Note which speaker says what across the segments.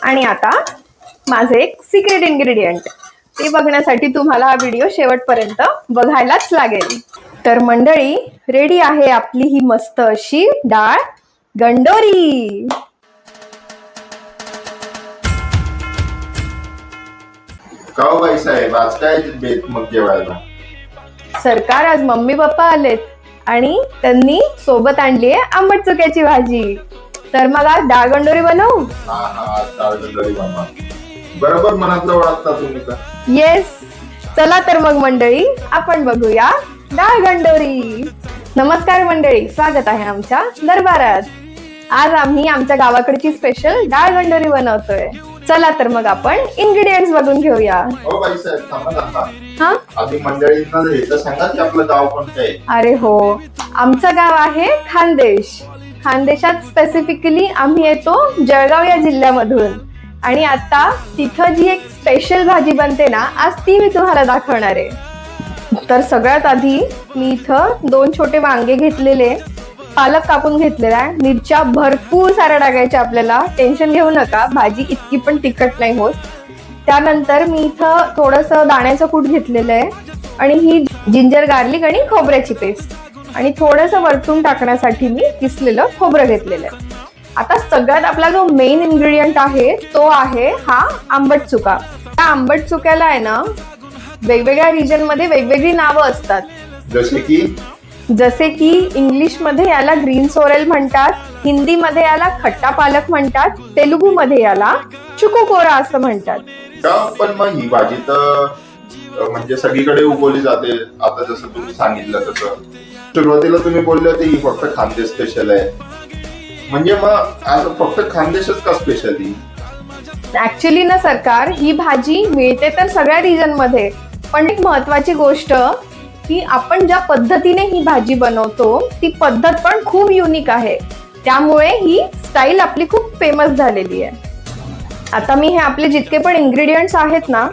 Speaker 1: आणि आता माझे एक सिक्रेट इन्ग्रेडियंट ते बघण्यासाठी तुम्हाला हा व्हिडिओ शेवटपर्यंत बघायलाच लागेल. तर मंडळी, रेडी आहे आपली ही मस्त अशी डाळ गंडोरी.
Speaker 2: का बाई साहेब, आज काय बेत मग जेवायला?
Speaker 1: सरकार, आज मम्मी पप्पा आलेत आणि त्यांनी सोबत आणली आहे आंबट चुक्याची भाजी. तर मग आज डाळ गंडोरी बनवू.
Speaker 2: हा डाळ गंडोरी बनवा. बरोबर मनातलं ओळखता तुम्ही तर.
Speaker 1: येस, चला तर मग मंडळी आपण बघूया डाळ गंडोरी. नमस्कार मंडळी, स्वागत आहे आमच्या दरबारात. आज आम्ही आमच्या गावाकडची स्पेशल डाळ गंडोरी बनवतोय. चला तर मग आपण इन्ग्रेडियंट्स बघून घेऊया.
Speaker 2: हो बाई साहेब, थांबा.
Speaker 1: हा,
Speaker 2: आधी मंडळींना हे तर सांगा की आपलं गाव कोणतं आहे?
Speaker 1: अरे हो, आमचं गाव आहे खानदेश. खानदेशात स्पेसिफिकली आम्ही येतो जळगाव या जिल्ह्यामधून. आणि आता तिथं जी एक स्पेशल भाजी बनते ना, आज ती मी तुम्हाला दाखवणार आहे. तर सगळ्यात आधी मी इथं 2 छोटे वांगे घेतलेले, पालक कापून घेतलेला आहे, मिरच्या भरपूर साऱ्या टाकायच्या आपल्याला. टेन्शन घेऊ नका, भाजी इतकी पण तिखट नाही होत. त्यानंतर मी इथं थोडंसं दाण्याचं कूट घेतलेलं आहे आणि ही जिंजर गार्लिक आणि खोबऱ्याची पेस्ट आणि थोडंसं वरतून टाकण्यासाठी मी किसलेलं खोबरं घेतलेलं आहे. आता सगळ्यात आपला जो मेन इन्ग्रेडियंट आहे तो आहे हा आंबट चुका. त्या आंबट चुक्याला आहे ना, वेगवेगळ्या रिजन मध्ये वेगवेगळी नावं असतात. जसे की इंग्लिश मध्ये याला ग्रीन सोरेल म्हणतात, हिंदी मध्ये याला खट्टा पालक म्हणतात, तेलुगू मध्ये याला चुकुकोरा असं म्हणतात.
Speaker 2: पण मग ही भाजी तर म्हणजे सगळीकडे उगवली जाते. आता जसं तुम्ही सांगितलं तसं सुरुवातीला तुम्ही बोलले होते ही फक्त खानदेश स्पेशल आहे. म्हणजे मग आज फक्त खानदेशच का स्पेशल?
Speaker 1: ऍक्च्युली ना सरकार, ही भाजी मिळते तर सगळ्या रिजन मध्ये, पण एक महत्वाची गोष्ट की आपण ज्या पद्धतीने ही भाजी बनवतो ती पद्धत पण खूप युनिक आहे. त्यामुळे ही स्टाईल आपली खूप फेमस झालेली आहे. आता मी हे आपले जितके पण इन्ग्रेडियंट्स आहेत ना,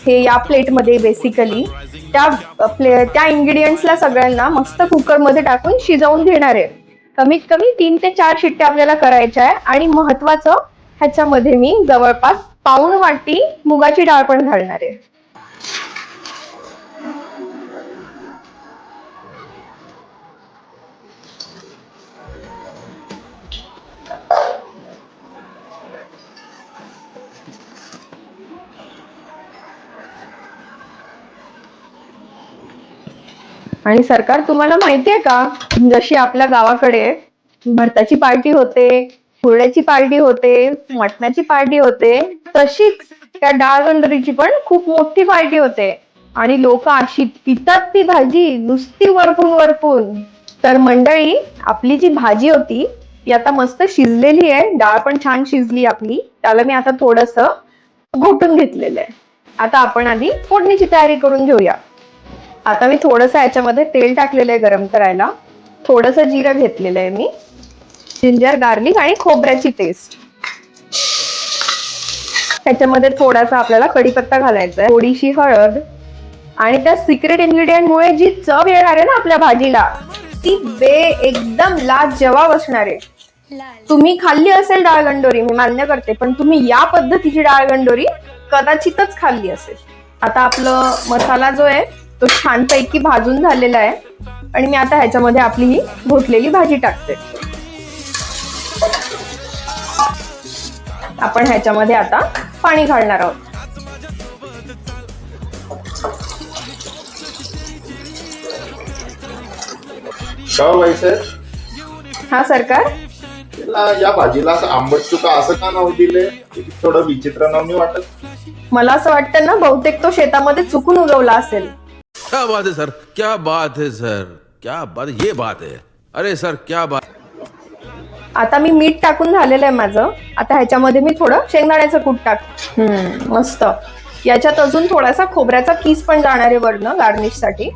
Speaker 1: हे या प्लेटमध्ये बेसिकली त्या इन्ग्रेडियंट्सला सगळ्यांना मस्त कुकरमध्ये टाकून शिजवून घेणार आहे. कमीत कमी 3 ते 4 शिट्ट्या आपल्याला करायच्या आहे. आणि महत्वाचं, ह्याच्यामध्ये मी जवळपास पाऊण वाटी मुगाची डाळ पण घालणार आहे. आणि सरकार, तुम्हाला माहितीये का, जशी आपल्या गावाकडे भरताची पार्टी होते, हुरड्याची पार्टी होते, मटणाची पार्टी होते, तशीच त्या डाळ गंडोरीची पण खूप मोठी पार्टी होते. आणि लोक अशी पितात ती भाजी नुसती वरपून. तर मंडळी, आपली जी भाजी होती ती आता मस्त शिजलेली आहे. डाळ पण छान शिजली आपली. त्याला मी आता थोडंसं घोटून घेतलेलं आहे. आता आपण आधी फोडणीची तयारी करून घेऊया. आता मी थोडंसं याच्यामध्ये तेल टाकलेलं आहे गरम करायला. थोडंसं जिरं घेतलेलं आहे मी, जिंजर गार्लिक आणि खोबऱ्याची पेस्ट. त्याच्यामध्ये थोडासा आपल्याला कढीपत्ता घालायचा आहे, थोडीशी हळद. आणि त्या सिक्रेट इन्ग्रेडियंट मुळे जी चव येणार आहे ना आपल्या भाजीला, ती एकदम लाजवाब असणार आहे. तुम्ही खाल्ली असेल डाळ गंडोरी, मी मान्य करते, पण तुम्ही या पद्धतीची डाळ गंडोरी कदाचितच खाल्ली असेल. आता आपलं मसाला जो आहे तो छानपैकी भाजून झालेला आहे आणि मी आता ह्याच्यामध्ये आपली ही घोटलेली भाजी टाकते. आपण ह्याच्यामध्ये आता पाणी घालणार आहोत. हा सरकार,
Speaker 2: या भाजीला असं आंबट चुका असं का नाव दिले? थोडं विचित्र नाव नाही वाटत?
Speaker 1: मला असं वाटतं ना, बहुतेक तो शेतामध्ये चुकून उगवला असेल.
Speaker 3: क्या बात है सर, क्या बात है सर, क्या बात, ये बात है. अरे सर, क्या बात.
Speaker 1: आता मी मीठ टाकून झालेलं आहे माझं. आता ह्याच्यामध्ये मी थोडं शेंगदाण्याचं कूट टाक. मस्त. याच्यात अजून थोडासा खोबऱ्याचा कीस पण जाणार आहे वरनं गार्निशसाठी.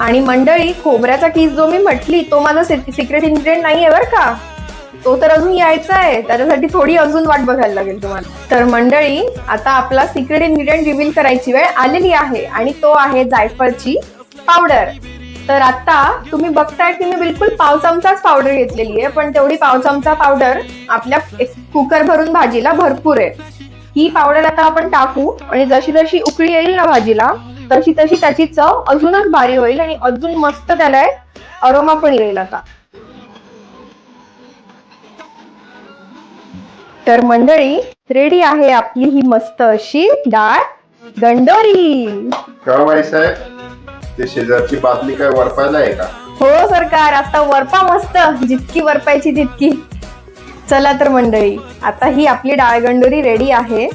Speaker 1: आणि मंडळी, खोबऱ्याचा कीस जो मी म्हटली तो माझा सिक्रेट इन्ग्रेडियंट नाही आहे बरं का, तो तर अजून यायचा आहे. त्याच्यासाठी थोडी अजून वाट बघायला लागेल तुम्हाला. तर मंडळी, आता आपला सिक्रेट इन्ग्रेडियंट रिव्हील करायची वेळ आलेली आहे आणि तो आहे जायफळची पावडर. तर आता तुम्ही बघताय की मी बिलकुल पाव चमचाच पावडर घेतलेली आहे, पण तेवढी पाव चमचा पावडर आपल्या कुकर भरून भाजीला भरपूर आहे. ही पावडर आता आपण टाकू आणि जशी जशी उकळी येईल ना भाजीला तशी तशी त्याची चव अजूनच भारी होईल आणि अजून मस्त त्याला अरोमा पण येईल आता. तर मंडळी रेडी आहे आपली ही मस्त अशी डाळ गंडोरी.
Speaker 2: का बाईसाहेब, ते शेजारची बादली काय वरपायला आहे का?
Speaker 1: हो सरकार, आता वरपा मस्त, जितकी वरपायची तितकी. चला तर मंडळी, आता ही आपली डाळ गंडोरी रेडी आहे.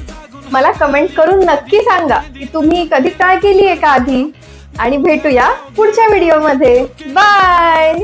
Speaker 1: मला कमेंट करून नक्की सांगा की तुम्ही कधी ट्राय केली आहे का आधी. आणि भेटूया पुढच्या व्हिडिओमध्ये. बाय.